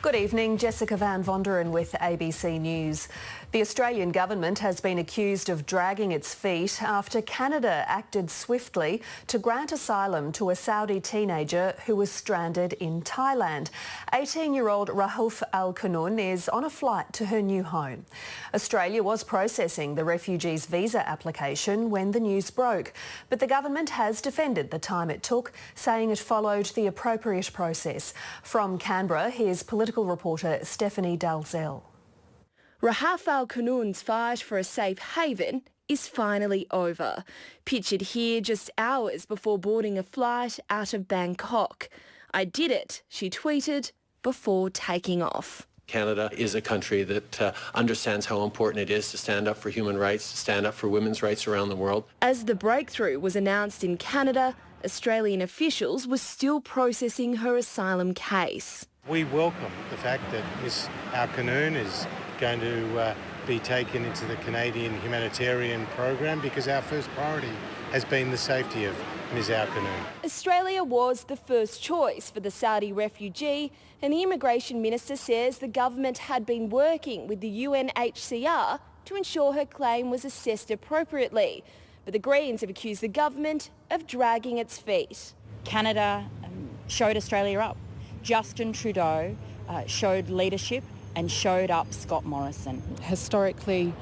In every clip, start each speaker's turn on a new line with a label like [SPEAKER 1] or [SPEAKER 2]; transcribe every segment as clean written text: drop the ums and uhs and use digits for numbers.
[SPEAKER 1] Good evening, Jessica Van Vonderen with ABC News. The Australian government has been accused of dragging its feet after Canada acted swiftly to grant asylum to a Saudi teenager who was stranded in Thailand. 18-year-old Rahaf Alqunun is on a flight to her new home. Australia was processing the refugee's visa application when the news broke, but the government has defended the time it took, saying it followed the appropriate process. From Canberra, here's political reporter Stephanie Dalzell.
[SPEAKER 2] Rahaf Alqunun's fight for a safe haven is finally over. Pictured here just hours before boarding a flight out of Bangkok. "I did it," she tweeted, before taking off.
[SPEAKER 3] Canada is a country that understands how important it is to stand up for human rights, to stand up for women's rights around the world.
[SPEAKER 2] As the breakthrough was announced in Canada, Australian officials were still processing her asylum case.
[SPEAKER 4] We welcome the fact that Ms Alqunun is going to be taken into the Canadian humanitarian program because our first priority has been the safety of Ms Alqunun.
[SPEAKER 2] Australia was the first choice for the Saudi refugee, and the Immigration Minister says the government had been working with the UNHCR to ensure her claim was assessed appropriately. But the Greens have accused the government of dragging its feet.
[SPEAKER 5] Canada showed Australia up. Justin Trudeau showed leadership and showed up Scott Morrison.
[SPEAKER 6] Historically,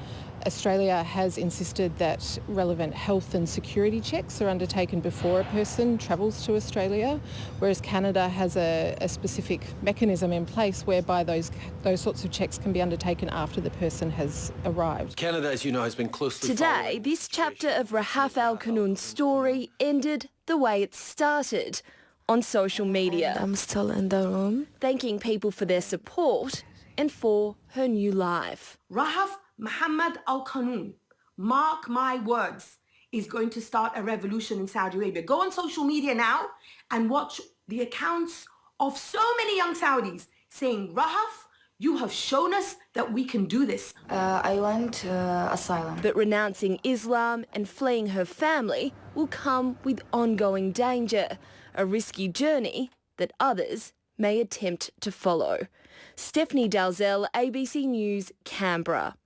[SPEAKER 6] Australia has insisted that relevant health and security checks are undertaken before a person travels to Australia, whereas Canada has a specific mechanism in place whereby those sorts of checks can be undertaken after the person has arrived.
[SPEAKER 3] Canada, as you know, has been closely
[SPEAKER 2] Today, this chapter of Rahaf Alqunun's story ended the way it started, on social media.
[SPEAKER 7] I'm still in the room.
[SPEAKER 2] Thanking people for their support and for her new life.
[SPEAKER 8] Rahaf Mohammed Alqunun, mark my words, is going to start a revolution in Saudi Arabia. Go on social media now and watch the accounts of so many young Saudis saying, Rahaf, you have shown us that we can do this.
[SPEAKER 7] I want asylum.
[SPEAKER 2] But renouncing Islam and fleeing her family will come with ongoing danger, a risky journey that others may attempt to follow. Stephanie Dalzell, ABC News, Canberra.